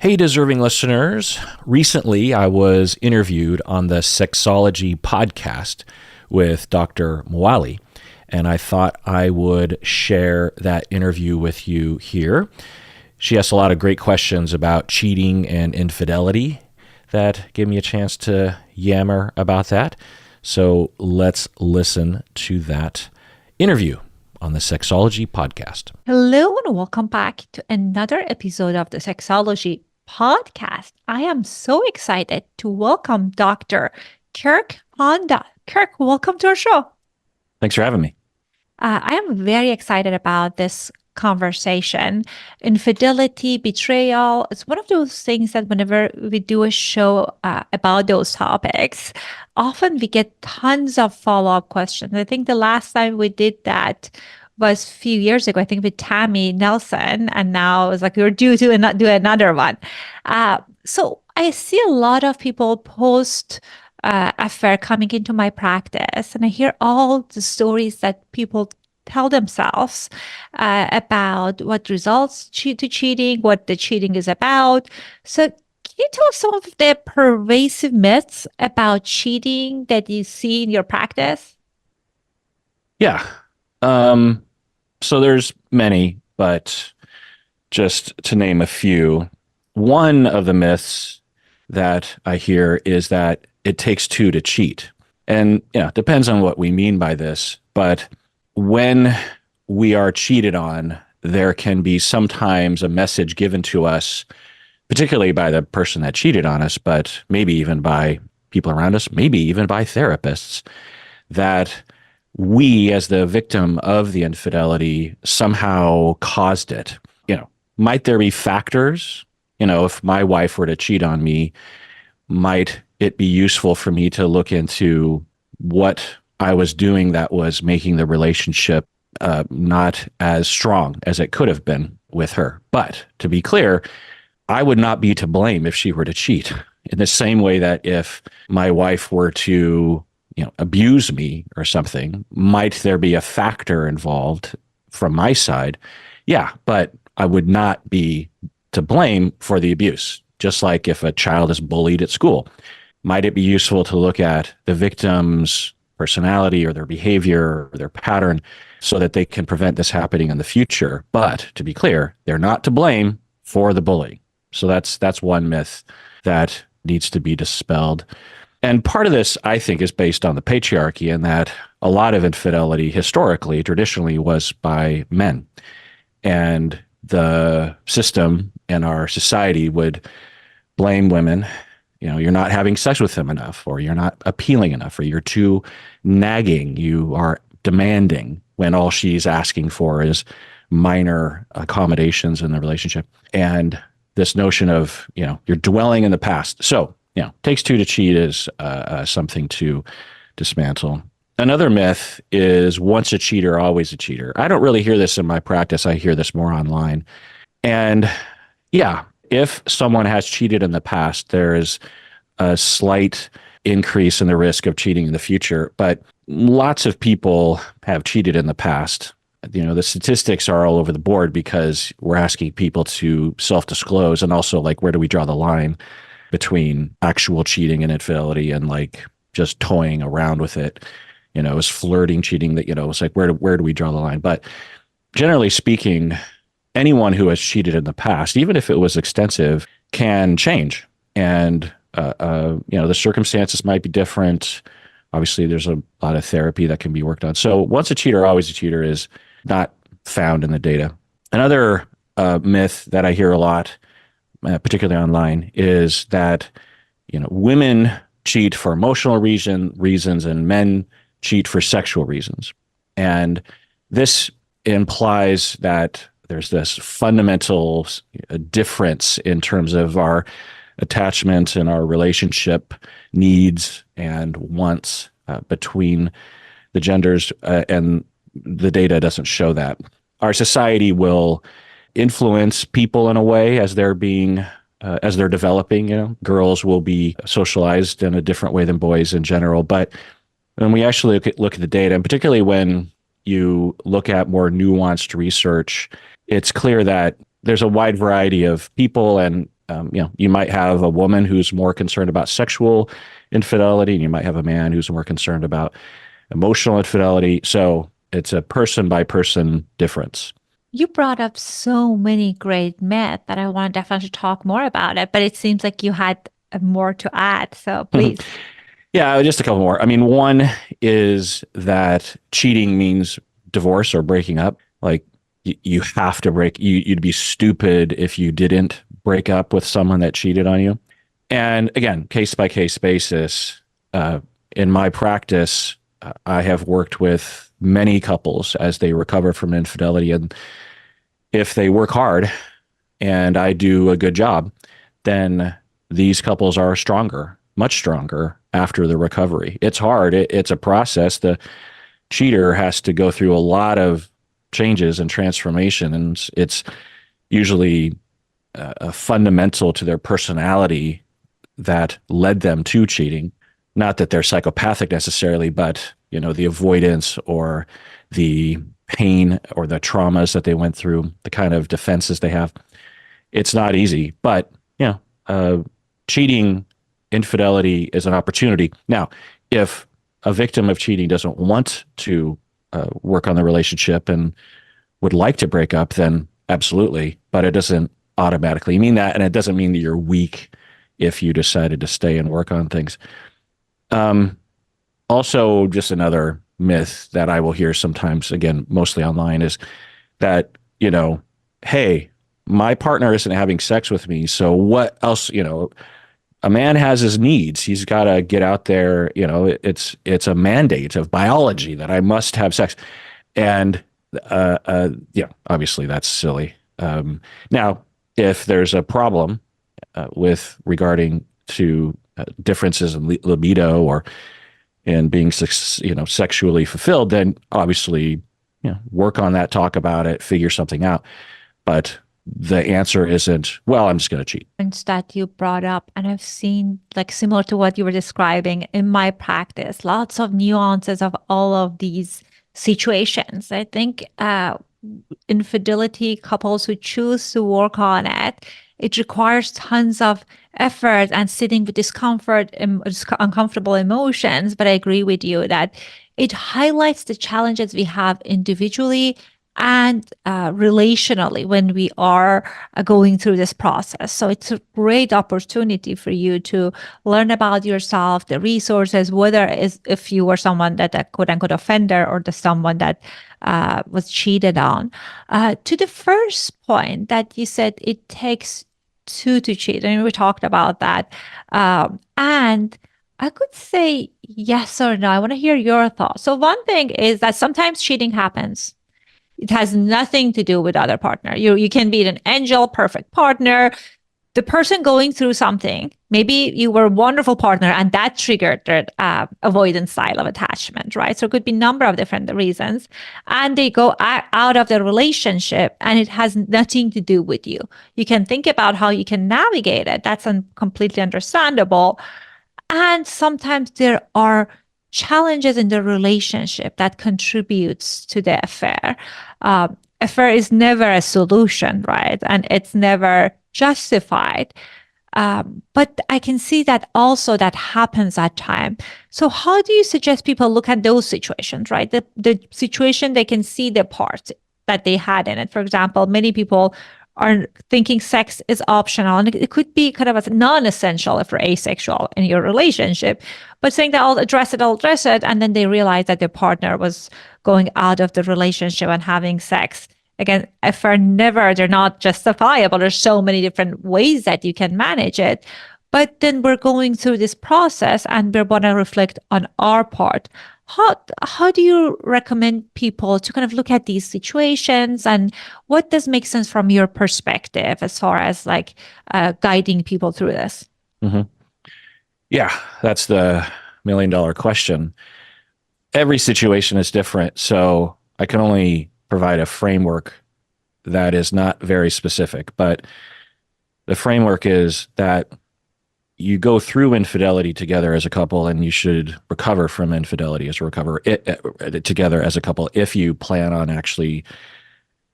Hey, deserving listeners. Recently, I was interviewed on the Sexology Podcast with Dr. Moali, and I thought I would share that interview with you here. She asked a lot of great questions about cheating and infidelity that gave me a chance to yammer about that. So let's listen to that interview on the Sexology Podcast. Hello and welcome back to another episode of the Sexology Podcast. I am so excited to welcome Dr. Kirk on that. Kirk, welcome to our show. Thanks for having me. I am very excited about this conversation. Infidelity, betrayal, it's one of those things that whenever we do a show about those topics, often we get tons of follow-up questions. I think the last time we did that was a few years ago, I think with Tammy Nelson, and now it's like we're due to do another one. So I see a lot of people post affair coming into my practice, and I hear all the stories that people tell themselves about what results to cheating, what the cheating is about. So can you tell us some of the pervasive myths about cheating that you see in your practice? Yeah. So there's many, but just to name a few, one of the myths that I hear is that it takes two to cheat. And it depends on what we mean by this, but when we are cheated on, there can be sometimes a message given to us, particularly by the person that cheated on us, but maybe even by people around us, maybe even by therapists, that we, as the victim of the infidelity, somehow caused it. Might there be factors? If my wife were to cheat on me, might it be useful for me to look into what I was doing that was making the relationship not as strong as it could have been with her? But to be clear, I would not be to blame if she were to cheat. In the same way that if my wife were to abuse me or something, might there be a factor involved from my side? Yeah, but I would not be to blame for the abuse. Just like if a child is bullied at school, might it be useful to look at the victim's personality or their behavior or their pattern so that they can prevent this happening in the future? But to be clear, they're not to blame for the bullying. So that's one myth that needs to be dispelled. And part of this, I think, is based on the patriarchy, and that a lot of infidelity historically, traditionally, was by men. And the system in our society would blame women. You're not having sex with him enough, or you're not appealing enough, or you're too nagging, you are demanding, when all she's asking for is minor accommodations in the relationship. And this notion of, you're dwelling in the past. So, takes two to cheat is something to dismantle. Another myth is once a cheater, always a cheater. I don't really hear this in my practice. I hear this more online. And yeah, if someone has cheated in the past, there is a slight increase in the risk of cheating in the future. But lots of people have cheated in the past. The statistics are all over the board because we're asking people to self-disclose, and also where do we draw the line between actual cheating and infidelity and just toying around with it. Is flirting cheating? That it's where do we draw the line? But generally speaking, anyone who has cheated in the past, even if it was extensive, can change. And the circumstances might be different. Obviously, there's a lot of therapy that can be worked on. So once a cheater, always a cheater is not found in the data. Another myth that I hear a lot, particularly online, is that women cheat for emotional reasons and men cheat for sexual reasons. And this implies that there's this fundamental difference in terms of our attachment and our relationship needs and wants between the genders, and the data doesn't show that. Our society will influence people in a way as they're developing. Girls will be socialized in a different way than boys in general. But when we actually look at the data, and particularly when you look at more nuanced research, it's clear that there's a wide variety of people and You might have a woman who's more concerned about sexual infidelity, and you might have a man who's more concerned about emotional infidelity. So it's a person by person difference. You brought up so many great myths that I want to definitely talk more about it, but it seems like you had more to add. So please. Yeah, just a couple more. I mean, one is that cheating means divorce or breaking up. Like you have to break. You'd be stupid if you didn't break up with someone that cheated on you. And again, case by case basis. In my practice, I have worked with many couples as they recover from infidelity, and if they work hard and I do a good job, then these couples are stronger, much stronger after the recovery. It's hard. It's a process. The cheater has to go through a lot of changes and transformation, and it's usually fundamental to their personality that led them to cheating. Not that they're psychopathic necessarily, but the avoidance or the pain or the traumas that they went through, the kind of defenses they have. It's not easy, but cheating, infidelity is an opportunity. Now, if a victim of cheating doesn't want to work on the relationship and would like to break up, then absolutely, but it doesn't automatically mean that, and it doesn't mean that you're weak if you decided to stay and work on things. Also, just another myth that I will hear sometimes, again, mostly online, is that, hey, my partner isn't having sex with me, so what else, a man has his needs. He's got to get out there, it's a mandate of biology that I must have sex. And, obviously that's silly. Now, if there's a problem with regarding to differences in libido or in being sexually fulfilled, then obviously work on that, talk about it, figure something out. But the answer isn't, well, I'm just going to cheat. That you brought up, and I've seen, like, similar to what you were describing in my practice, lots of nuances of all of these situations. I think infidelity couples who choose to work on it, it requires tons of effort and sitting with discomfort and uncomfortable emotions. But I agree with you that it highlights the challenges we have individually and relationally when we are going through this process. So it's a great opportunity for you to learn about yourself, the resources, whether it's if you were someone that a quote unquote offender or the someone that was cheated on. To the first point that you said, it takes two to cheat. I mean, we talked about that. And I could say yes or no. I want to hear your thoughts. So one thing is that sometimes cheating happens. It has nothing to do with other partner. You can be an angel, perfect partner. The person going through something, maybe you were a wonderful partner and that triggered the avoidance style of attachment, right? So it could be a number of different reasons. And they go out of the relationship and it has nothing to do with you. You can think about how you can navigate it. That's completely understandable. And sometimes there are challenges in the relationship that contributes to the affair. Affair is never a solution, right? And it's never justified. But I can see that also that happens at time. So how do you suggest people look at those situations, right? The situation, they can see the part that they had in it. For example, many people are thinking sex is optional, and it could be kind of a non-essential if you're asexual in your relationship, but saying that I'll address it, and then they realize that their partner was going out of the relationship and having sex. Again, if they're not justifiable. There's so many different ways that you can manage it. But then we're going through this process and we want to reflect on our part. How do you recommend people to kind of look at these situations, and what does make sense from your perspective as far as like guiding people through this? Mm-hmm. Yeah, that's the $1 million question. Every situation is different, so I can only provide a framework that is not very specific, but the framework is that you go through infidelity together as a couple, and you should recover from infidelity together as a couple if you plan on actually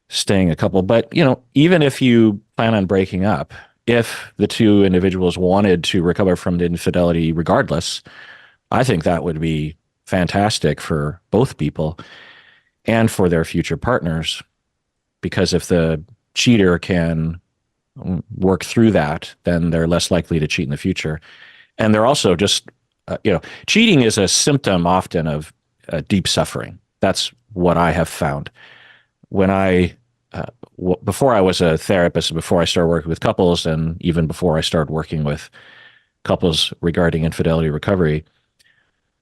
staying a couple. But, even if you plan on breaking up, if the two individuals wanted to recover from the infidelity regardless, I think that would be fantastic for both people and for their future partners. Because if the cheater can work through that, then they're less likely to cheat in the future. And they're also just, cheating is a symptom often of deep suffering. That's what I have found. When before I was a therapist, before I started working with couples, and even before I started working with couples regarding infidelity recovery,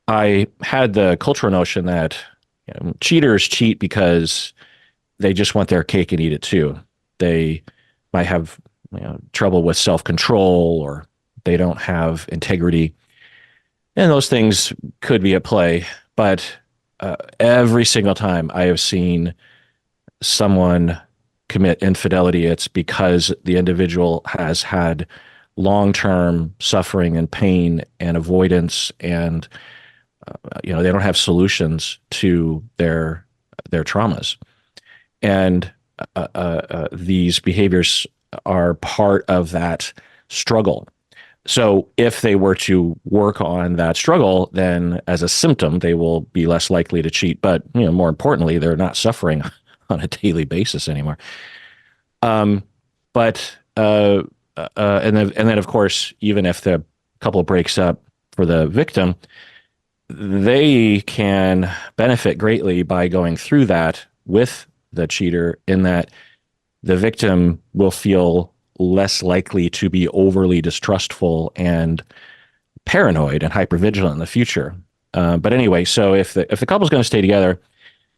I had the cultural notion that cheaters cheat because they just want their cake and eat it too. They might have trouble with self-control, or they don't have integrity. And those things could be at play. But every single time I have seen someone commit infidelity, it's because the individual has had long-term suffering and pain and avoidance, and they don't have solutions to their traumas. And these behaviors are part of that struggle. So if they were to work on that struggle, then as a symptom, they will be less likely to cheat. But more importantly, they're not suffering on a daily basis anymore. But and then of course, even if the couple breaks up, for the victim, they can benefit greatly by going through that with the cheater, in that the victim will feel less likely to be overly distrustful and paranoid and hypervigilant in the future. But anyway, so if the couple's going to stay together,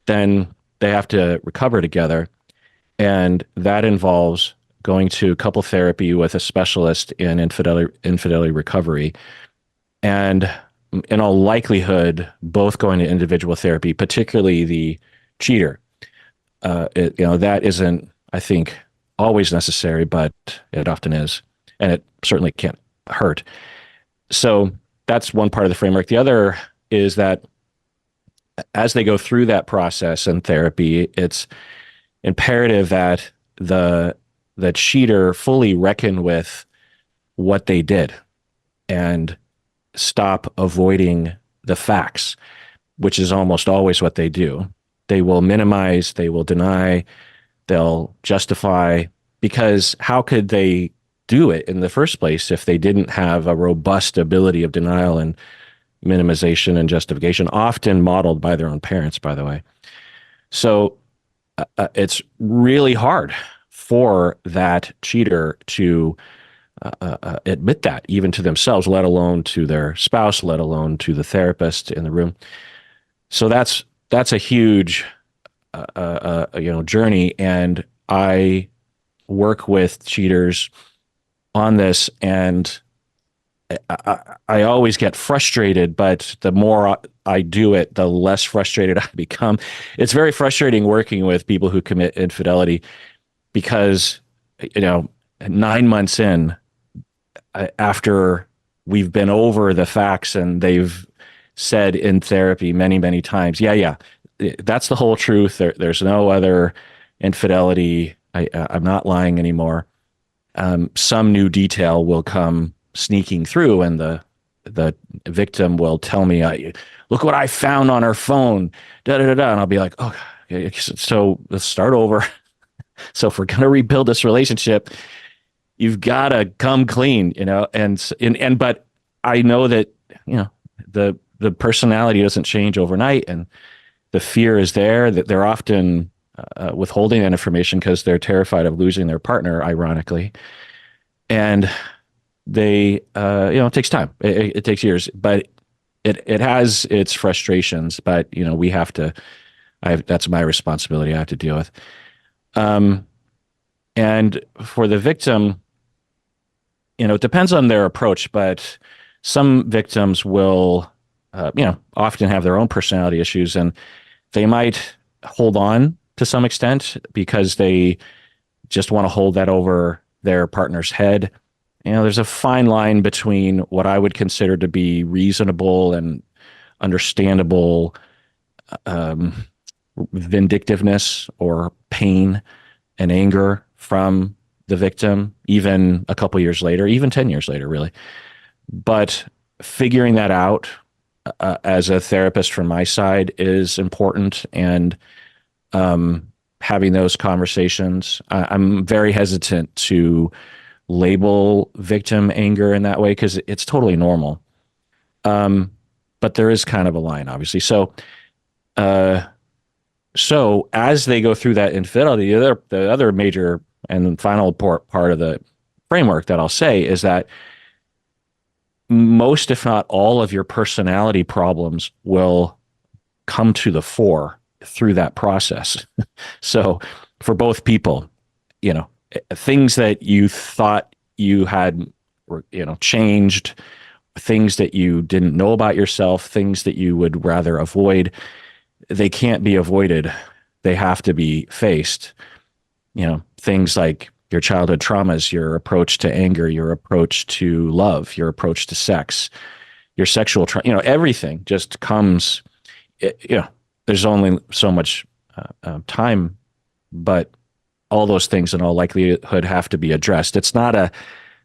then they have to recover together, and that involves going to couple therapy with a specialist in infidelity recovery, and in all likelihood, both going to individual therapy, particularly the cheater. That isn't, I think, always necessary, but it often is, and it certainly can't hurt. So that's one part of the framework. The other is that as they go through that process in therapy, it's imperative that the cheater fully reckon with what they did and stop avoiding the facts, which is almost always what they do. They will minimize, they will deny, they'll justify, because how could they do it in the first place if they didn't have a robust ability of denial and minimization and justification, often modeled by their own parents, by the way. So it's really hard for that cheater to admit that, even to themselves, let alone to their spouse, let alone to the therapist in the room. So that's a huge journey, and I work with cheaters on this, and I always get frustrated, but the more I do it, the less frustrated I become. It's very frustrating working with people who commit infidelity, because 9 months in, after we've been over the facts and they've said in therapy many, many times, yeah, that's the whole truth. There's no other infidelity. I'm not lying anymore. Some new detail will come sneaking through, and the victim will tell me, look what I found on her phone, and I'll be like, oh, okay, so let's start over. So if we're going to rebuild this relationship, you've got to come clean, but I know that, the personality doesn't change overnight, and the fear is there, that they're often withholding that information because they're terrified of losing their partner, ironically. And they, it takes time. It takes years, but it has its frustrations, but, we have to, that's my responsibility. I have to deal with. And for the victim, it depends on their approach, but some victims will, often have their own personality issues, and they might hold on to some extent because they just want to hold that over their partner's head. There's a fine line between what I would consider to be reasonable and understandable vindictiveness or pain and anger from the victim, even a couple years later, even 10 years later, really. But figuring that out as a therapist from my side is important. And having those conversations, I'm very hesitant to label victim anger in that way because it's totally normal. But there is kind of a line, obviously. Uh, so as they go through that infidelity, the other major and final part of the framework that I'll say is that most, if not all, of your personality problems will come to the fore through that process. So for both people, things that you thought you had, changed, things that you didn't know about yourself, things that you would rather avoid, they can't be avoided. They have to be faced. Things like your childhood traumas, your approach to anger, your approach to love, your approach to sex, your sexual everything just comes, there's only so much time, but all those things in all likelihood have to be addressed. It's not a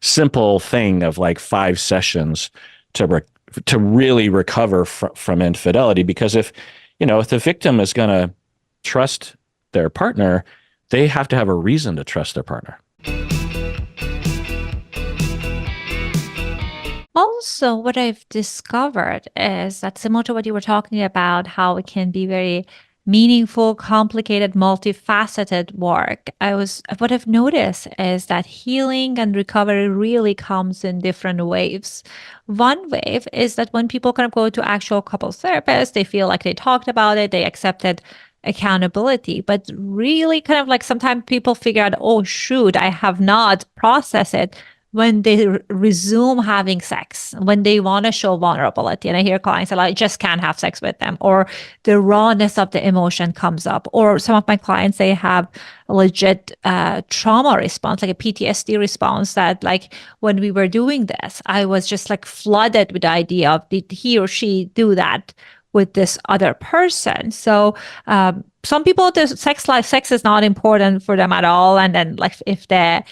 simple thing of like 5 sessions to really recover from infidelity, because if the victim is going to trust their partner, they have to have a reason to trust their partner. Also, what I've discovered is that, similar to what you were talking about, how it can be very meaningful, complicated, multifaceted work. What I've noticed is that healing and recovery really comes in different waves. One wave is that when people kind of go to actual couples therapists, they feel like they talked about it, they accepted accountability, but really kind of like sometimes people figure out, oh shoot, I have not processed it, when they resume having sex, when they want to show vulnerability. And I hear clients say, I just can't have sex with them, or the rawness of the emotion comes up. Or some of my clients, they have a legit trauma response, like a PTSD response, that like when we were doing this, I was just like flooded with the idea of, did he or she do that with this other person? So some people, the sex is not important for them at all. And then like if they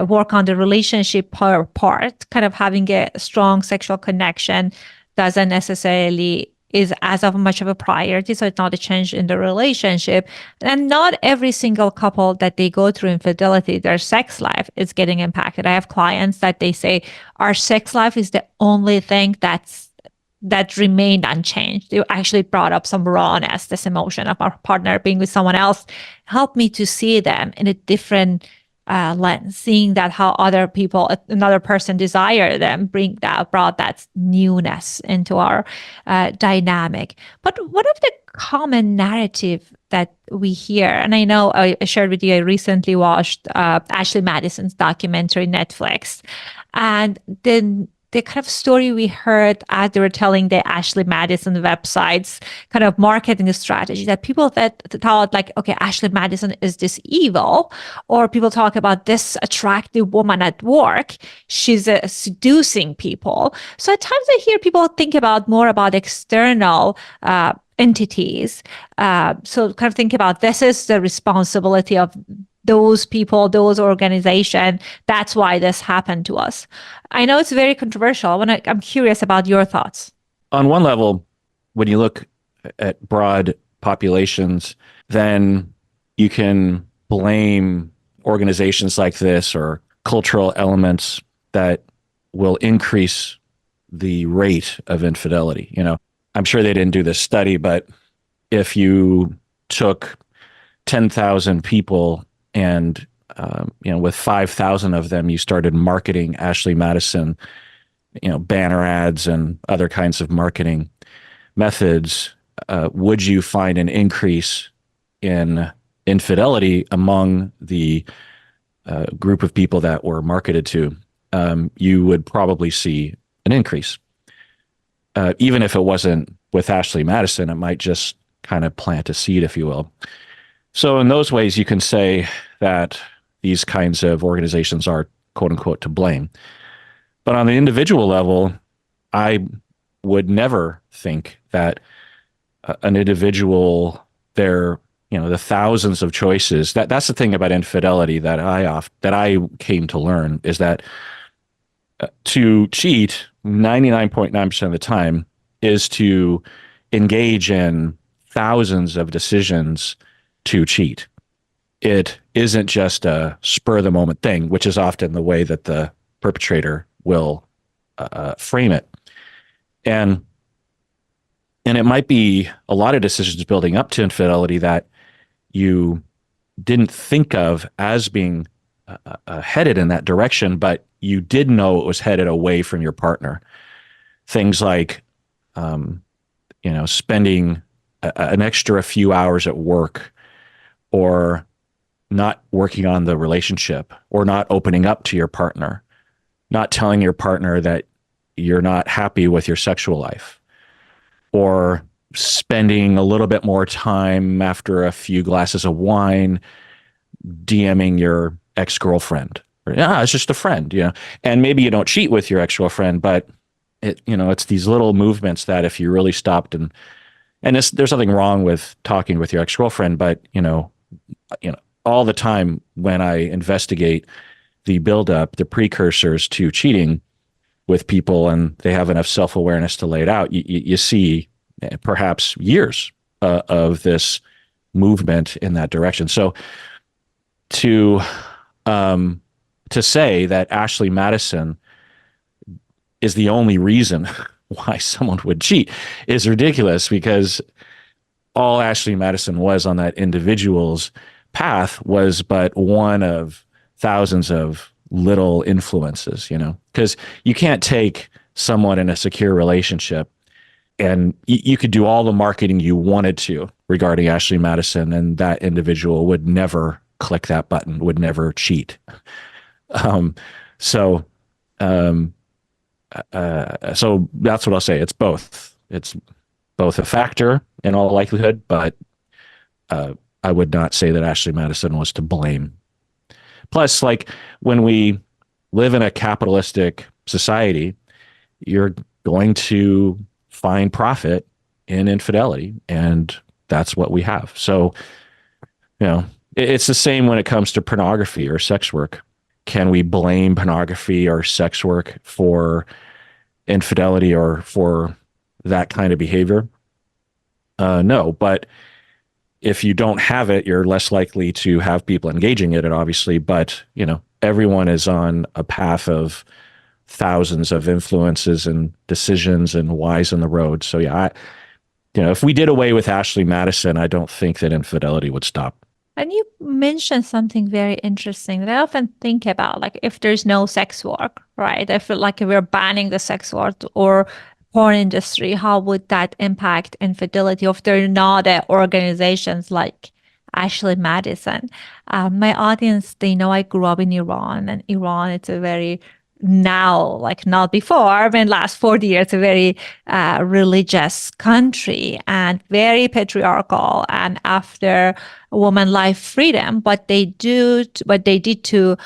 work on the relationship part, kind of having a strong sexual connection doesn't necessarily is as of much of a priority. So it's not a change in the relationship. And not every single couple that they go through infidelity, their sex life is getting impacted. I have clients that they say our sex life is the only thing that remained unchanged. They actually brought up some rawness, this emotion of our partner being with someone else, helped me to see them in a different lens, seeing that how other people, another person desire them, brought that newness into our dynamic. But one of the common narrative that we hear, and I know I shared with you, I recently watched Ashley Madison's documentary Netflix, and then the kind of story we heard as they were telling the Ashley Madison website's kind of marketing strategy, that people that thought like, okay, Ashley Madison is this evil, or people talk about this attractive woman at work, she's seducing people. So at times I hear people think about more about external entities. So kind of think about, this is the responsibility of those people, those organizations. That's why this happened to us. I know it's very controversial. I'm curious about your thoughts. On one level, when you look at broad populations, then you can blame organizations like this or cultural elements that will increase the rate of infidelity. I'm sure they didn't do this study, but if you took 10,000 people and with 5,000 of them, you started marketing Ashley Madison, banner ads and other kinds of marketing methods, would you find an increase in infidelity among the group of people that were marketed to? You would probably see an increase. Even if it wasn't with Ashley Madison, it might just kind of plant a seed, if you will. So in those ways, you can say that these kinds of organizations are, quote unquote, to blame. But on the individual level, I would never think that an individual, their the thousands of choices. That's the thing about infidelity that I came to learn is that to cheat 99.9% of the time is to engage in thousands of decisions to cheat. It isn't just a spur of the moment thing, which is often the way that the perpetrator will frame it. And it might be a lot of decisions building up to infidelity that you didn't think of as being headed in that direction, but you did know it was headed away from your partner. Things like, spending an extra few hours at work, or not working on the relationship, or not opening up to your partner, not telling your partner that you're not happy with your sexual life, or spending a little bit more time after a few glasses of wine DMing your ex-girlfriend. It's just a friend, and maybe you don't cheat with your ex-girlfriend, but it's these little movements that if you really stopped and there's nothing wrong with talking with your ex-girlfriend, but all the time when I investigate the buildup, the precursors to cheating with people, and they have enough self-awareness to lay it out, you see perhaps years of this movement in that direction. So to say that Ashley Madison is the only reason why someone would cheat is ridiculous, because all Ashley Madison was on that individual's path was but one of thousands of little influences, because you can't take someone in a secure relationship and you could do all the marketing you wanted to regarding Ashley Madison, and that individual would never click that button, would never cheat. So that's what I'll say. It's both. It's both a factor in all likelihood, but I would not say that Ashley Madison was to blame. Plus, like, when we live in a capitalistic society, you're going to find profit in infidelity, and that's what we have. So, it's the same when it comes to pornography or sex work. Can we blame pornography or sex work for infidelity or for that kind of behavior? No, but if you don't have it, you're less likely to have people engaging in it, obviously. But, everyone is on a path of thousands of influences and decisions and whys in the road. So, yeah, if we did away with Ashley Madison, I don't think that infidelity would stop. And you mentioned something very interesting that I often think about, like, if there's no sex work, right? I feel like if we're banning the sex work or porn industry, how would that impact infidelity if there are not organizations like Ashley Madison? My audience, they know I grew up in Iran, and Iran, it's a very now, like not before, but in the last 40 years, a very religious country and very patriarchal. And after woman life freedom, what they did to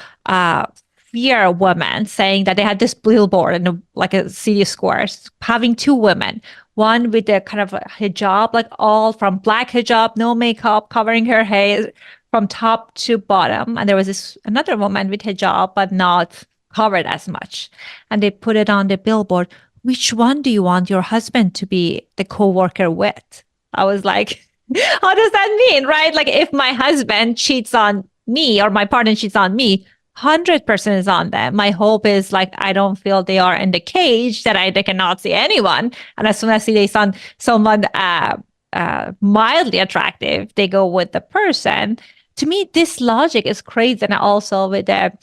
fear women, saying that they had this billboard in like a city square, having two women, one with a kind of a hijab, like all from black hijab, no makeup, covering her hair from top to bottom. And there was this another woman with hijab, but not covered as much. And they put it on the billboard. Which one do you want your husband to be the co-worker with? I was like, how does that mean, right? Like, if my husband cheats on me or my partner cheats on me, 100% is on them. My hope is, like, I don't feel they are in the cage that they cannot see anyone. And as soon as they see someone mildly attractive, they go with the person. To me, this logic is crazy. And also with the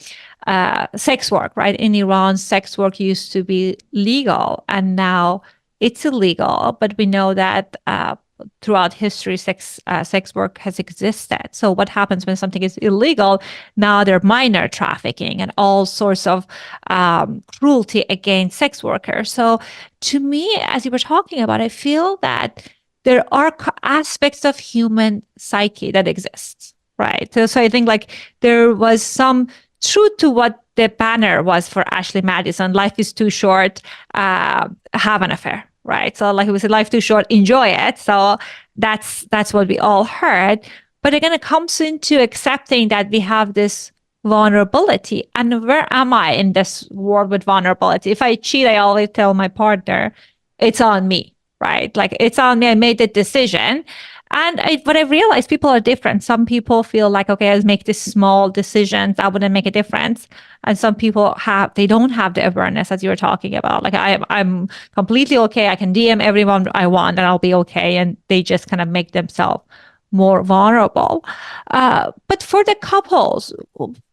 sex work, right? In Iran, sex work used to be legal, and now it's illegal. But we know that throughout history, sex work has existed. So what happens when something is illegal? Now they're minor trafficking and all sorts of cruelty against sex workers. So to me, as you were talking about, I feel that there are aspects of human psyche that exists, right? So I think, like, there was some truth to what the banner was for Ashley Madison. Life is too short, have an affair, right? So, like, it was, life too short, enjoy it. So that's what we all heard. But again, it comes into accepting that we have this vulnerability. And where am I in this world with vulnerability? If I cheat, I always tell my partner, it's on me, right? Like it's on me. I made the decision. And what I realized, people are different. Some people feel like, okay, I'll make this small decisions. That wouldn't make a difference. And some people they don't have the awareness as you were talking about. Like I'm completely okay. I can DM everyone I want and I'll be okay. And they just kind of make themselves more vulnerable. But for the couples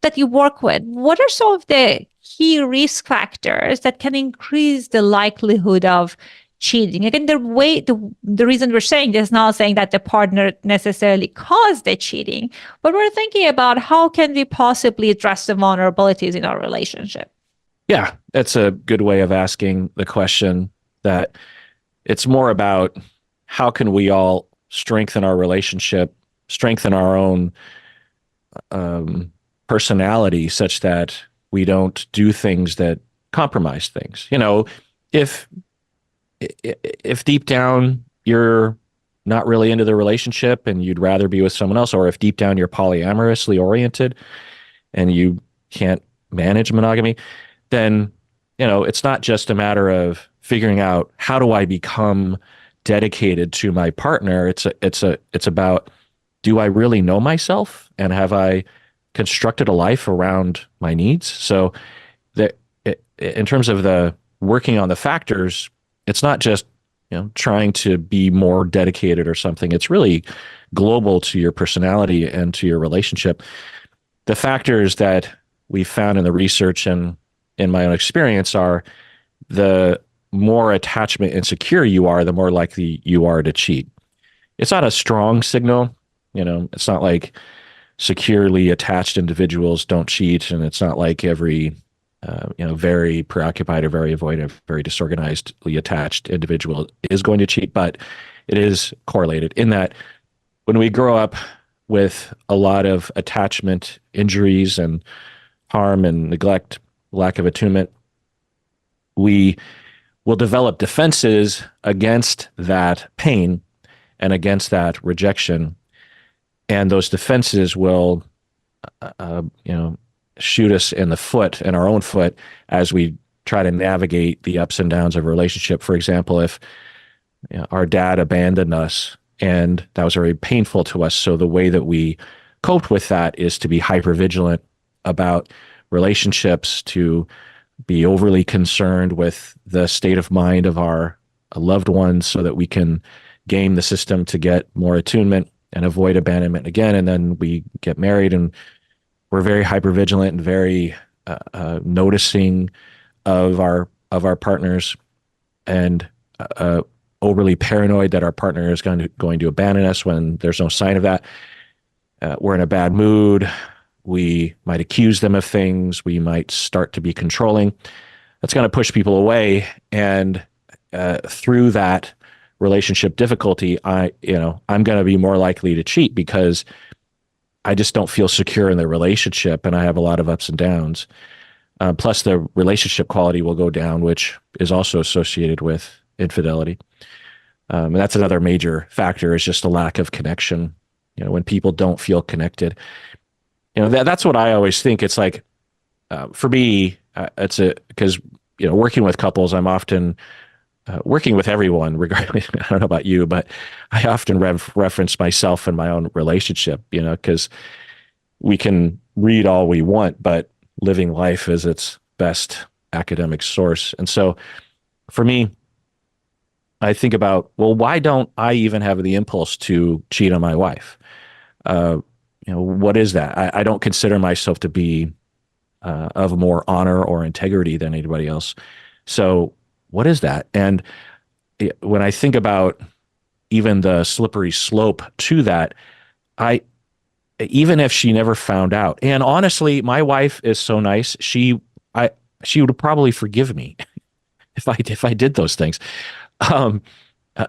that you work with, what are some of the key risk factors that can increase the likelihood of cheating? Again, the reason we're saying this is not saying that the partner necessarily caused the cheating, but we're thinking about how can we possibly address the vulnerabilities in our relationship. Yeah, that's a good way of asking the question. That it's more about how can we all strengthen our relationship, strengthen our own personality such that we don't do things that compromise things. If deep down you're not really into the relationship and you'd rather be with someone else, or if deep down you're polyamorously oriented and you can't manage monogamy, then it's not just a matter of figuring out how do I become dedicated to my partner. It's about, do I really know myself, and have I constructed a life around my needs? So that in terms of the working on the factors, it's not just trying to be more dedicated or something. It's really global to your personality and to your relationship. The factors that we found in the research and in my own experience are, the more attachment insecure you are, the more likely you are to cheat. It's not a strong signal. It's not like securely attached individuals don't cheat, and it's not like every very preoccupied or very avoidant, very disorganizedly attached individual is going to cheat, but it is correlated in that when we grow up with a lot of attachment injuries and harm and neglect, lack of attunement, we will develop defenses against that pain and against that rejection. And those defenses will, shoot us in the foot, in our own foot, as we try to navigate the ups and downs of a relationship. For example, if our dad abandoned us and that was very painful to us, so the way that we coped with that is to be hypervigilant about relationships, to be overly concerned with the state of mind of our loved ones so that we can game the system to get more attunement and avoid abandonment again. And then we get married and we're very hypervigilant and very noticing of our partners, and overly paranoid that our partner is going to abandon us when there's no sign of that. We're in a bad mood. We might accuse them of things. We might start to be controlling. That's going to push people away. And through that relationship difficulty, I'm going to be more likely to cheat because I just don't feel secure in the relationship, and I have a lot of ups and downs. Plus, the relationship quality will go down, which is also associated with infidelity. And that's another major factor, is just a lack of connection. When people don't feel connected, that's what I always think. It's like, for me, because working with couples, I'm often working with everyone, regardless. I don't know about you, but I often reference myself and my own relationship, because we can read all we want, but living life is its best academic source. And so for me, I think about, well, why don't I even have the impulse to cheat on my wife? What is that? I don't consider myself to be of more honor or integrity than anybody else. So what is that? And when I think about even the slippery slope to that, even if she never found out, and honestly, my wife is so nice, she would probably forgive me if I did those things.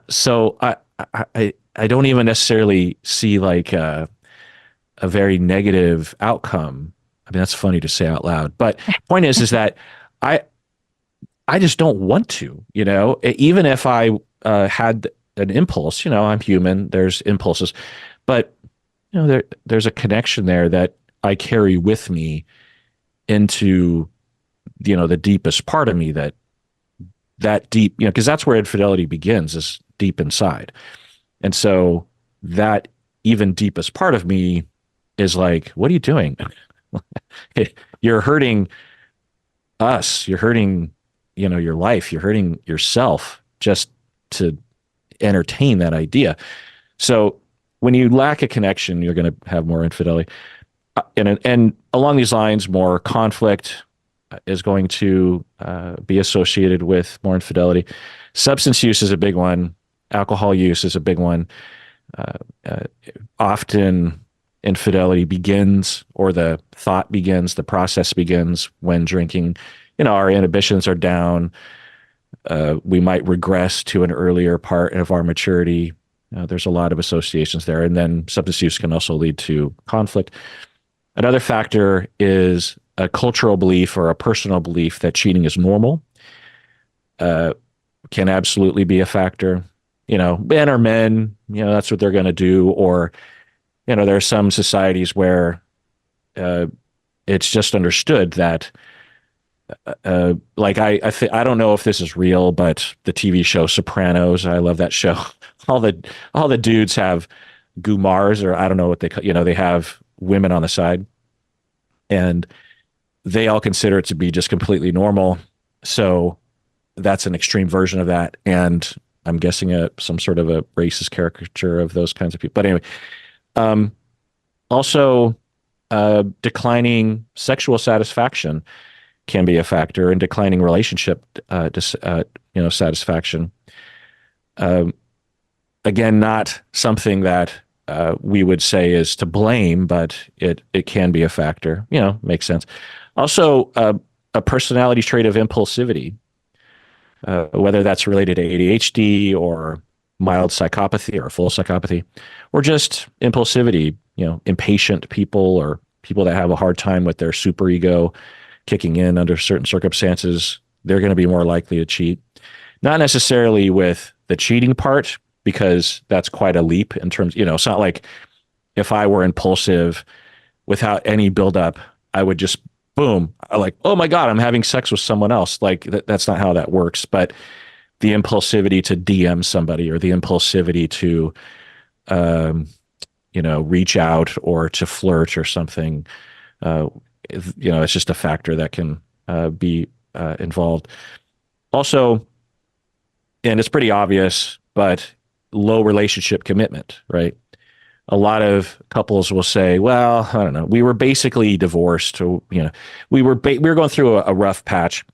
So I don't even necessarily see like a very negative outcome. I mean, that's funny to say out loud, but point is that I just don't want to, even if I had an impulse, I'm human, there's impulses, but there's a connection there that I carry with me into, the deepest part of me, that deep, because that's where infidelity begins, is deep inside. And so that even deepest part of me is like, what are you doing? You're hurting us. You're hurting, your life. You're hurting yourself just to entertain that idea. So when you lack a connection, you're going to have more infidelity. And along these lines, more conflict is going to be associated with more infidelity. Substance use is a big one. Alcohol use is a big one. Uh, uh, Often infidelity begins, or the thought begins, the process begins when drinking. Our inhibitions are down. We might regress to an earlier part of our maturity. There's a lot of associations there. And then substance use can also lead to conflict. Another factor is a cultural belief or a personal belief that cheating is normal. Can absolutely be a factor. Men are men, that's what they're going to do. Or, there are some societies where it's just understood that, like I don't know if this is real, but the TV show Sopranos, I love that show. All the dudes have gumars, or I don't know what they have women on the side, and they all consider it to be just completely normal. So that's an extreme version of that, and I'm guessing some sort of a racist caricature of those kinds of people. But anyway, also declining sexual satisfaction can be a factor, and declining relationship satisfaction. Again, not something that we would say is to blame, but it can be a factor. Makes sense. Also, a personality trait of impulsivity, whether that's related to ADHD or mild psychopathy or full psychopathy, or just impulsivity, impatient people, or people that have a hard time with their superego kicking in under certain circumstances, they're going to be more likely to cheat. Not necessarily with the cheating part, because that's quite a leap in terms, it's not like if I were impulsive without any buildup, I would just boom, like, oh my God, I'm having sex with someone else. Like that's not how that works. But the impulsivity to DM somebody, or the impulsivity to, reach out or to flirt or something, it's just a factor that can be involved. Also, and it's pretty obvious, but low relationship commitment, right? A lot of couples will say, well, I don't know, we were basically divorced, or, we were going through a rough patch.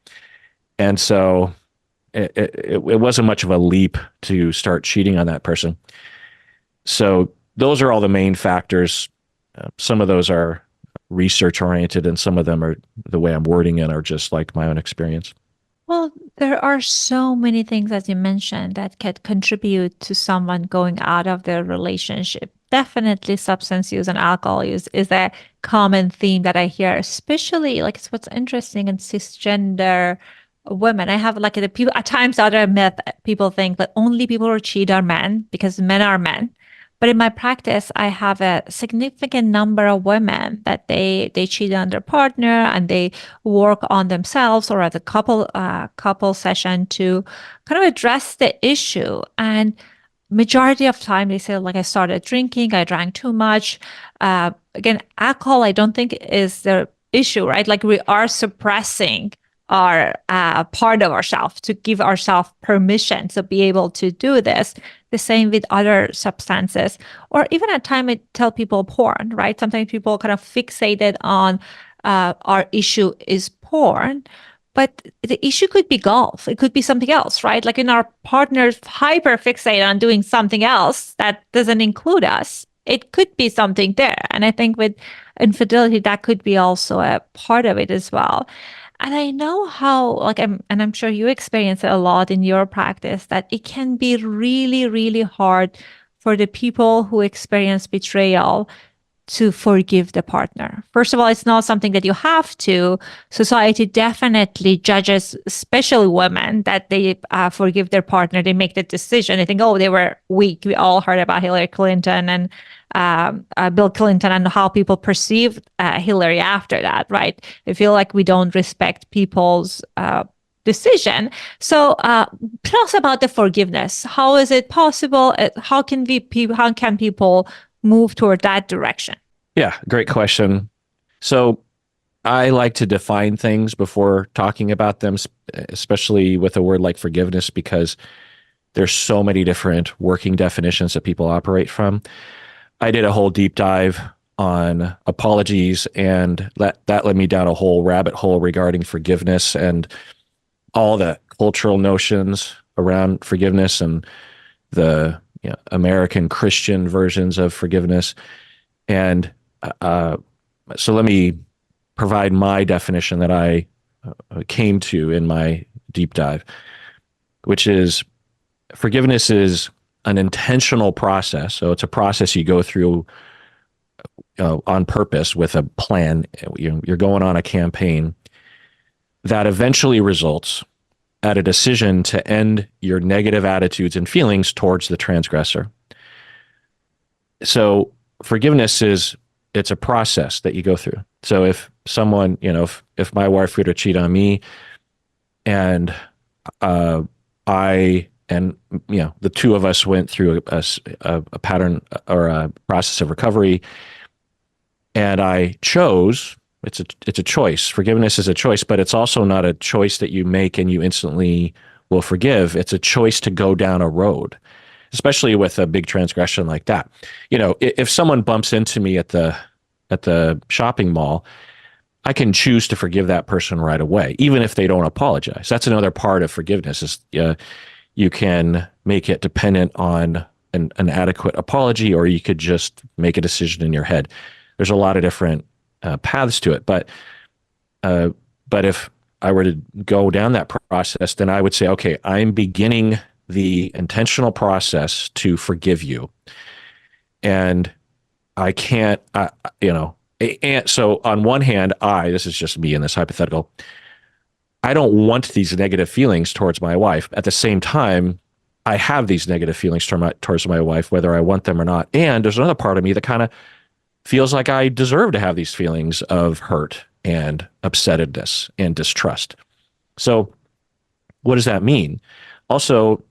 And so it wasn't much of a leap to start cheating on that person. So those are all the main factors. Some of those are research oriented, and some of them are, the way I'm wording it, are just like my own experience. Well, there are so many things, as you mentioned, that can contribute to someone going out of their relationship. Definitely substance use and alcohol use is a common theme that I hear, especially like it's what's interesting in cisgender women. I have like the people at times, other myth, people think that only people who cheat are men because men are men. But in my practice, I have a significant number of women that they cheat on their partner, and they work on themselves or as a couple session to kind of address the issue. And majority of time they say, like, I started drinking, I drank too much. Again, alcohol I don't think is the issue, right? Like we are suppressing our part of ourselves to give ourselves permission to be able to do this. The same with other substances, or even at time I tell people porn, right? Sometimes people kind of fixated on our issue is porn, but the issue could be golf. It could be something else, right? Like in our partners hyper fixated on doing something else that doesn't include us. It could be something there. And I think with infidelity, that could be also a part of it as well. And I know how, like, I'm sure you experience it a lot in your practice, that it can be really, really hard for the people who experience betrayal to forgive the partner? First of all, it's not something that you have to. Society definitely judges, especially women, that they forgive their partner. They make the decision. They think, oh, they were weak. We all heard about Hillary Clinton and Bill Clinton and how people perceived Hillary after that, right? They feel like we don't respect people's decision. So tell us about the forgiveness. How is it possible? How can people move toward that direction? Yeah, great question. So I like to define things before talking about them, especially with a word like forgiveness, because there's so many different working definitions that people operate from. I did a whole deep dive on apologies, and that led me down a whole rabbit hole regarding forgiveness and all the cultural notions around forgiveness and the American Christian versions of forgiveness. And so let me provide my definition that I came to in my deep dive, which is forgiveness is an intentional process. So it's a process you go through on purpose with a plan. You're going on a campaign that eventually results at a decision to end your negative attitudes and feelings towards the transgressor. So forgiveness it's a process that you go through. So if someone, if my wife were to cheat on me and I and the two of us went through a pattern or a process of recovery, and I chose, it's a choice. Forgiveness is a choice, but it's also not a choice that you make and you instantly will forgive. It's a choice to go down a road, especially with a big transgression like that. If someone bumps into me at the shopping mall, I can choose to forgive that person right away, even if they don't apologize. That's another part of forgiveness is you can make it dependent on an adequate apology, or you could just make a decision in your head. There's a lot of different paths to it, but if I were to go down that process, then I would say, okay, I'm beginning the intentional process to forgive you, and I can't, and so on one hand, this is just me in this hypothetical, I don't want these negative feelings towards my wife. At the same time, I have these negative feelings towards my wife, whether I want them or not. And there's another part of me that kind of feels like I deserve to have these feelings of hurt and upsettedness and distrust. So what does that mean? Also,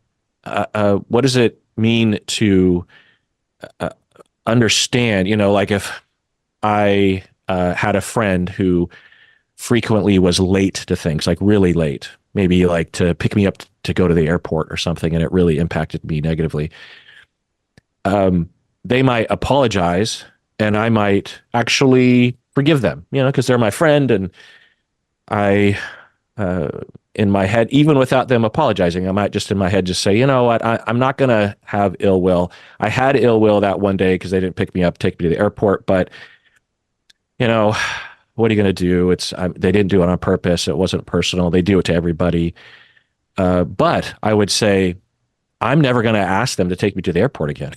what does it mean to understand, like if I had a friend who frequently was late to things, like really late, maybe like to pick me up to go to the airport or something, and it really impacted me negatively. They might apologize, and I might actually forgive them, because they're my friend, and I, in my head, even without them apologizing, I might just in my head just say, you know what, I'm not going to have ill will. I had ill will that one day because they didn't pick me up, take me to the airport, but what are you going to do? They didn't do it on purpose. It wasn't personal. They do it to everybody. But I would say, I'm never going to ask them to take me to the airport again.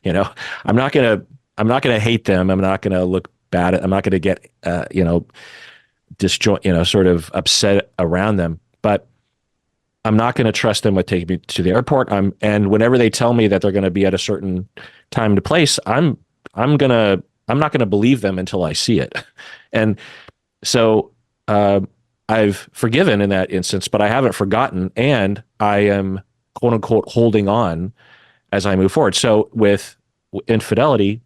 I'm not going to hate them. I'm not going to look bad. I'm not going to get, disjoint, sort of upset around them, but I'm not going to trust them with taking me to the airport. And whenever they tell me that they're going to be at a certain time and place, I'm not going to believe them until I see it. And so I've forgiven in that instance, but I haven't forgotten, and I am quote unquote holding on as I move forward. So with infidelity,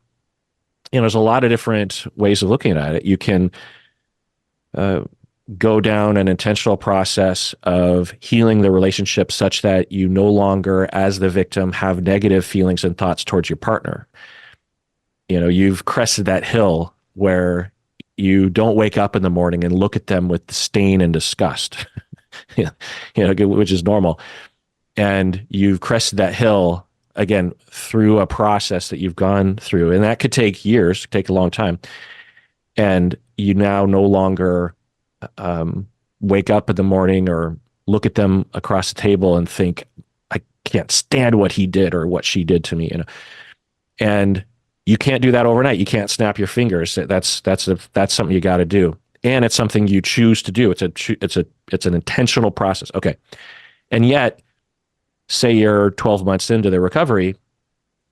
there's a lot of different ways of looking at it. You can go down an intentional process of healing the relationship such that you no longer, as the victim, have negative feelings and thoughts towards your partner. You've crested that hill where you don't wake up in the morning and look at them with disdain and disgust, which is normal. And you've crested that hill again through a process that you've gone through. And that could take years, take a long time. And you now no longer wake up in the morning or look at them across the table and think, I can't stand what he did or what she did to me. And You can't do that overnight. You can't snap your fingers. That's something you got to do, and it's something you choose to do. It's an intentional process. Okay, and yet, say you're 12 months into the recovery,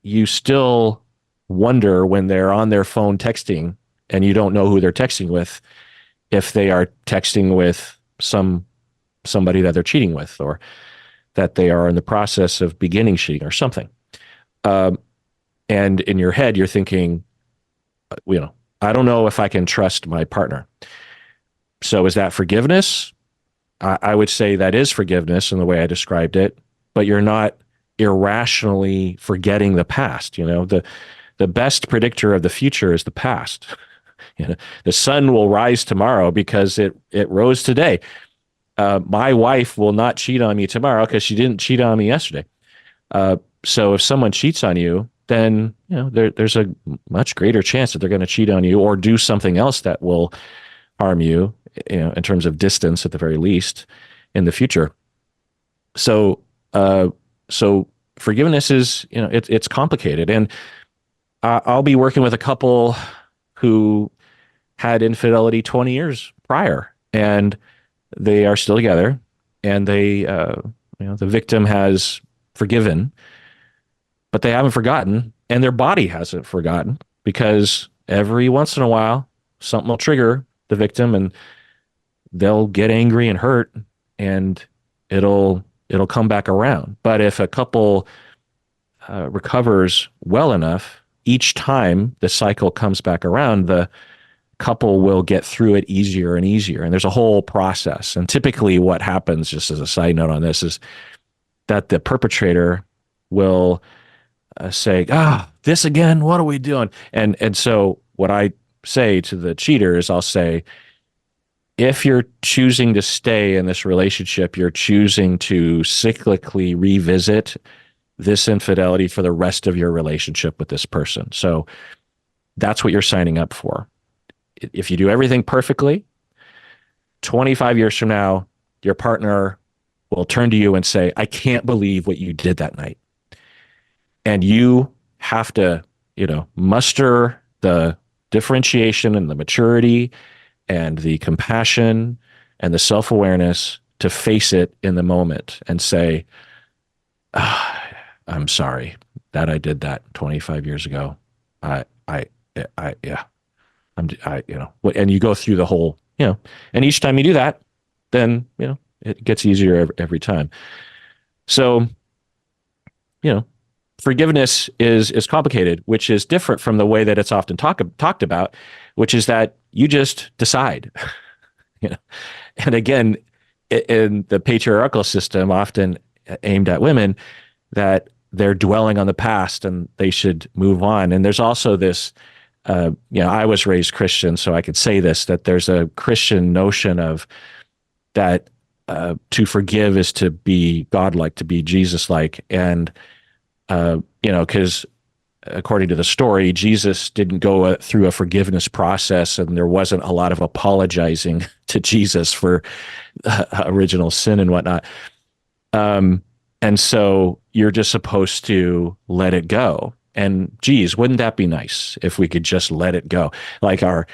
you still wonder when they're on their phone texting and you don't know who they're texting with, if they are texting with somebody that they're cheating with, or that they are in the process of beginning cheating or something. Um, and in your head, you're thinking, I don't know if I can trust my partner. So is that forgiveness? I would say that is forgiveness in the way I described it, but you're not irrationally forgetting the past. The best predictor of the future is the past. The sun will rise tomorrow because it rose today. My wife will not cheat on me tomorrow because she didn't cheat on me yesterday. So if someone cheats on you, then there's a much greater chance that they're going to cheat on you or do something else that will harm you, in terms of distance at the very least in the future. So forgiveness is, it's complicated. And I'll be working with a couple who had infidelity 20 years prior, and they are still together, and the victim has forgiven, but they haven't forgotten, and their body hasn't forgotten, because every once in a while something will trigger the victim and they'll get angry and hurt, and it'll come back around. But if a couple recovers well enough, each time the cycle comes back around, the couple will get through it easier and easier. And there's a whole process. And typically what happens, just as a side note on this, is that the perpetrator will say, this again, what are we doing? And so what I say to the cheater is, I'll say, if you're choosing to stay in this relationship, you're choosing to cyclically revisit this infidelity for the rest of your relationship with this person. So that's what you're signing up for. If you do everything perfectly, 25 years from now, your partner will turn to you and say, I can't believe what you did that night. And you have to, muster the differentiation and the maturity and the compassion and the self-awareness to face it in the moment and say, I'm sorry that I did that 25 years ago. Yeah. And you go through the whole, and each time you do that, then, it gets easier every time. So, forgiveness is complicated, which is different from the way that it's often talked about, which is that you just decide. And again, in the patriarchal system, often aimed at women, that they're dwelling on the past and they should move on. And there's also this, I was raised Christian, so I could say this, that there's a Christian notion of that to forgive is to be godlike, to be Jesus-like. And, because according to the story, Jesus didn't go through a forgiveness process, and there wasn't a lot of apologizing to Jesus for original sin and whatnot. And so you're just supposed to let it go. And geez, wouldn't that be nice if we could just let it go? Like our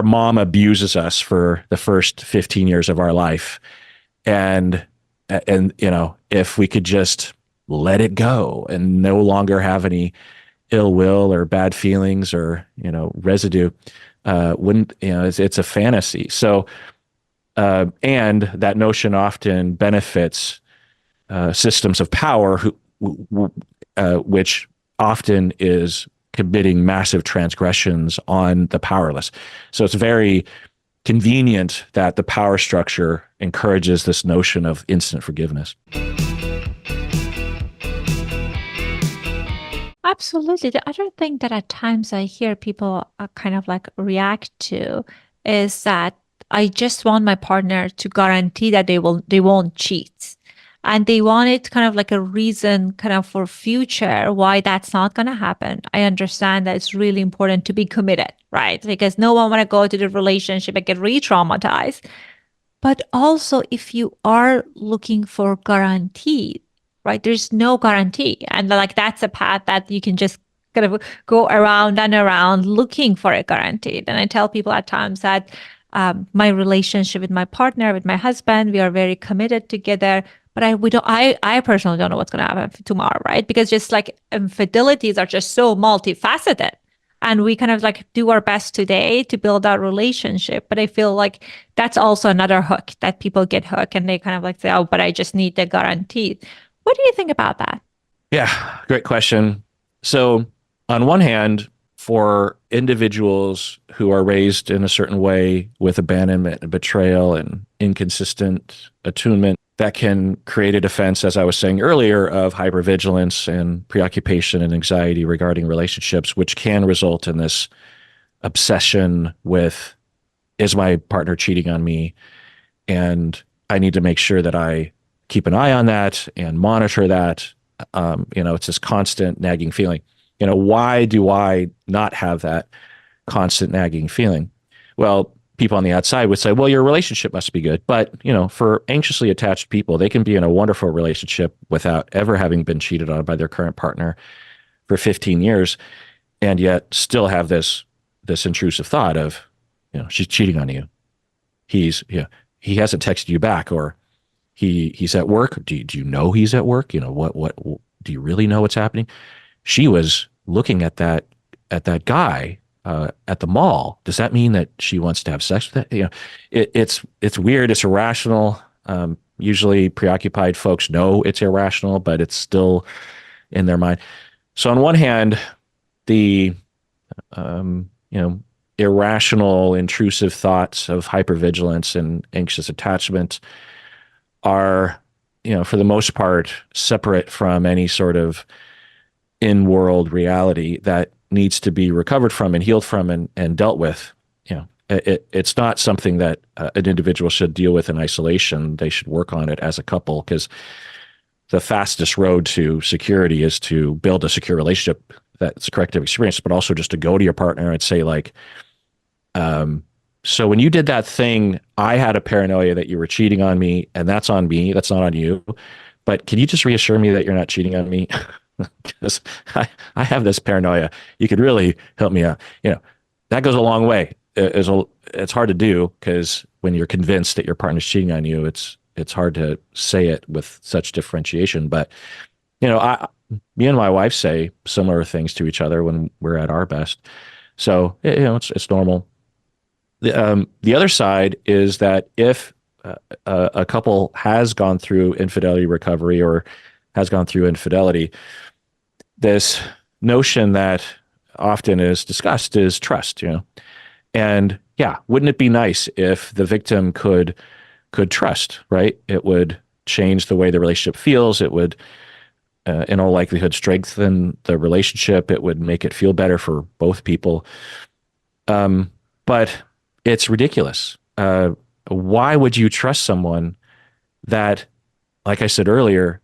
mom abuses us for the first 15 years of our life. And if we could just let it go and no longer have any ill will or bad feelings or, residue, it's a fantasy. So, and that notion often benefits systems of power which often is committing massive transgressions on the powerless. So it's very convenient that the power structure encourages this notion of instant forgiveness. Absolutely. The other thing that at times I hear people kind of like react to is that I just want my partner to guarantee that they won't cheat. And they want it kind of like a reason kind of for future why that's not going to happen. I understand that it's really important to be committed, right? Because no one want to go to the relationship and get re-traumatized. But also if you are looking for guarantee, right? There's no guarantee. And like that's a path that you can just kind of go around and around looking for a guaranteed. And I tell people at times that my relationship with my partner, with my husband, we are very committed together. But I personally don't know what's going to happen tomorrow, right? Because just like infidelities are just so multifaceted. And we kind of like do our best today to build our relationship. But I feel like that's also another hook that people get hooked and they kind of like say, oh, but I just need the guarantee. What do you think about that? Yeah, great question. So, on one hand, for individuals who are raised in a certain way with abandonment and betrayal and inconsistent attunement, that can create a defense, as I was saying earlier, of hypervigilance and preoccupation and anxiety regarding relationships, which can result in this obsession with, is my partner cheating on me? And I need to make sure that I keep an eye on that and monitor that. It's this constant nagging feeling. Why do I not have that constant nagging feeling? Well, people on the outside would say, well, your relationship must be good. But, for anxiously attached people, they can be in a wonderful relationship without ever having been cheated on by their current partner for 15 years and yet still have this intrusive thought of, she's cheating on you. He hasn't texted you back, or he's at work. Do you know he's at work? What do you really know what's happening? She was looking at that guy at the mall. Does that mean that she wants to have sex with that? It's weird. It's irrational. Usually preoccupied folks know it's irrational, but it's still in their mind. So on one hand, the irrational, intrusive thoughts of hypervigilance and anxious attachment are, for the most part, separate from any sort of in-world reality that needs to be recovered from and healed from and dealt with. It's not something that an individual should deal with in isolation. They should work on it as a couple, because the fastest road to security is to build a secure relationship that's a corrective experience, but also just to go to your partner and say, like, so when you did that thing, I had a paranoia that you were cheating on me, and that's on me. That's not on you. But can you just reassure me that you're not cheating on me? Because I have this paranoia. You could really help me out. That goes a long way. It's hard to do, because when you're convinced that your partner's cheating on you, it's hard to say it with such differentiation. But me and my wife say similar things to each other when we're at our best. So it's normal. The other side is that if a couple has gone through infidelity recovery or has gone through infidelity, this notion that often is discussed is trust. And yeah, wouldn't it be nice if the victim could trust, right? It would change the way the relationship feels. It would, in all likelihood, strengthen the relationship. It would make it feel better for both people. But it's ridiculous. Why would you trust someone that, like I said earlier,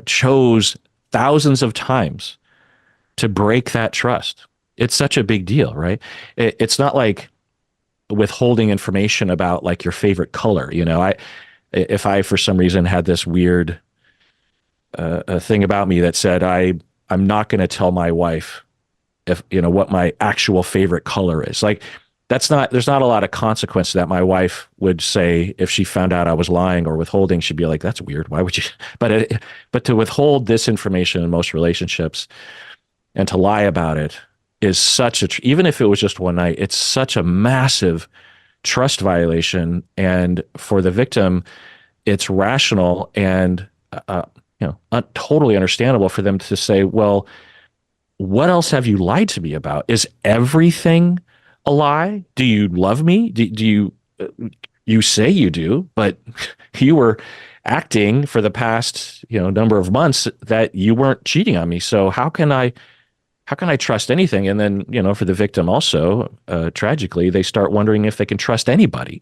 chose thousands of times to break that trust? It's such a big deal, right? It's not like withholding information about, like, your favorite color. If I for some reason had this weird thing about me that said I'm not going to tell my wife if what my actual favorite color is, like, there's not a lot of consequence that my wife would say if she found out I was lying or withholding. She'd be like, that's weird. Why would you? But to withhold this information in most relationships and to lie about it is even if it was just one night, it's such a massive trust violation. And for the victim, it's rational and totally understandable for them to say, well, what else have you lied to me about? Is everything a lie? Do you love me? Do you say you do, but you were acting for the past number of months that you weren't cheating on me. So how can I trust anything? And then for the victim also, tragically, they start wondering if they can trust anybody.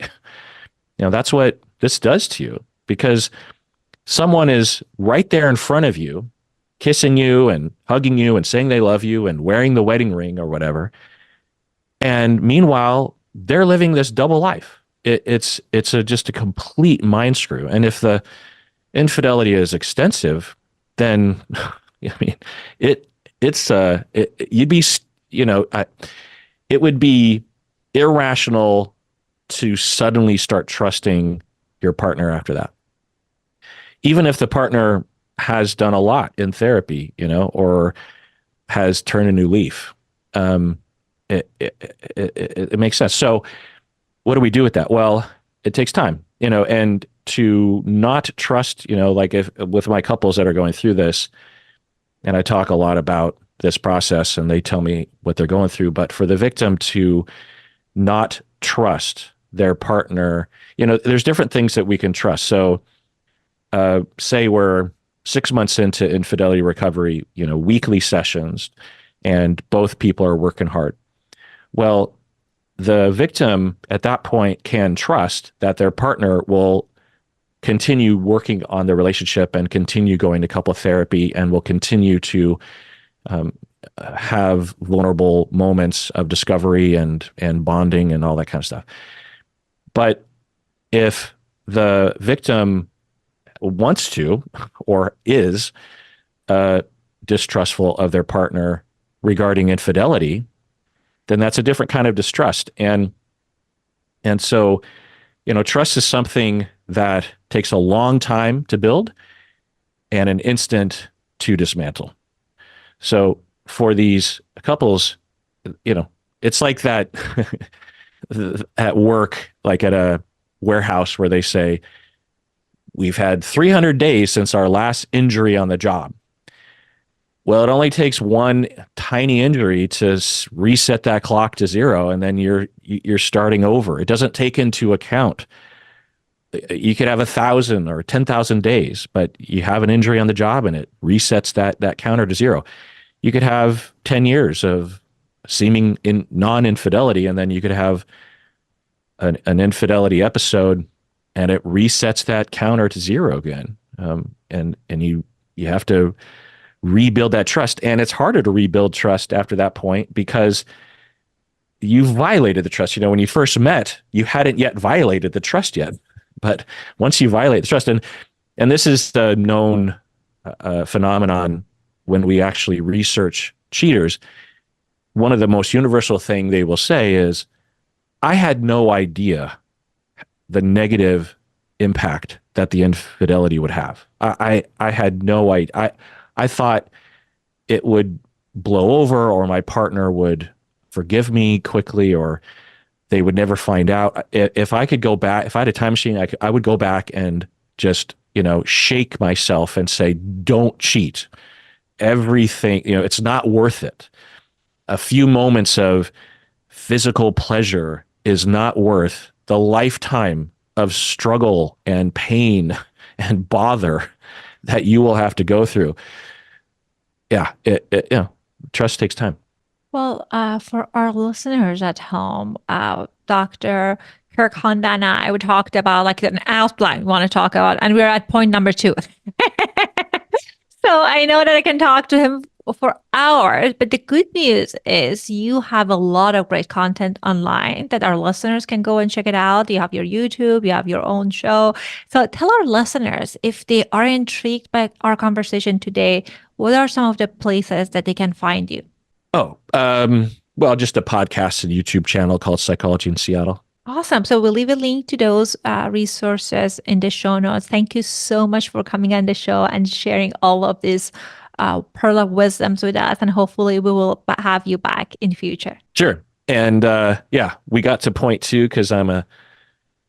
That's what this does to you, because someone is right there in front of you, kissing you and hugging you and saying they love you and wearing the wedding ring or whatever. And meanwhile, they're living this double life. It's just a complete mind screw. And if the infidelity is extensive, then you'd be, you know, it would be irrational to suddenly start trusting your partner after that. Even if the partner has done a lot in therapy, or has turned a new leaf, um, it makes sense. So, what do we do with that? Well, it takes time, and to not trust, like if with my couples that are going through this, and I talk a lot about this process and they tell me what they're going through, but for the victim to not trust their partner, there's different things that we can trust. So, say we're 6 months into infidelity recovery, weekly sessions, and both people are working hard. Well, the victim at that point can trust that their partner will continue working on the relationship and continue going to couple therapy and will continue to um, have vulnerable moments of discovery and bonding and all that kind of stuff. But if the victim wants to or is distrustful of their partner regarding infidelity, then that's a different kind of distrust. And so, trust is something that takes a long time to build and an instant to dismantle. So for these couples, it's like that at work, like at a warehouse where they say, we've had 300 days since our last injury on the job. Well, it only takes one tiny injury to reset that clock to zero, and then you're starting over. It doesn't take into account. You could have 1,000 or 10,000 days, but you have an injury on the job, and it resets that counter to zero. You could have 10 years of seeming non-infidelity, and then you could have an infidelity episode, and it resets that counter to zero again. And you have to rebuild that trust. And it's harder to rebuild trust after that point because you've violated the trust. When you first met, you hadn't yet violated the trust yet. But once you violate the trust, and this is the known phenomenon when we actually research cheaters, one of the most universal thing they will say is, I had no idea the negative impact that the infidelity would have. I had no idea. I thought it would blow over, or my partner would forgive me quickly, or they would never find out. If I could go back, if I had a time machine, I would go back and just, shake myself and say, don't cheat. Everything, it's not worth it. A few moments of physical pleasure is not worth the lifetime of struggle and pain and bother that you will have to go through. Yeah, trust takes time. Well, for our listeners at home, Dr. Kirk Honda and I, we talked about like an outline we want to talk about, and we're at point number 2. So I know that I can talk to him for hours, but the good news is you have a lot of great content online that our listeners can go and check it out. You have your YouTube, you have your own show. So tell our listeners, if they are intrigued by our conversation today, what are some of the places that they can find you? Oh, well, just a podcast and YouTube channel called Psychology in Seattle. Awesome. So we'll leave a link to those resources in the show notes. Thank you so much for coming on the show and sharing all of these pearl of wisdoms with us. And hopefully we will have you back in future. Sure. And we got to point 2 because I'm a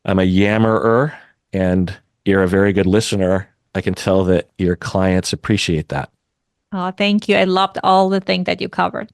yammerer and you're a very good listener. I can tell that your clients appreciate that. Oh, thank you. I loved all the things that you covered.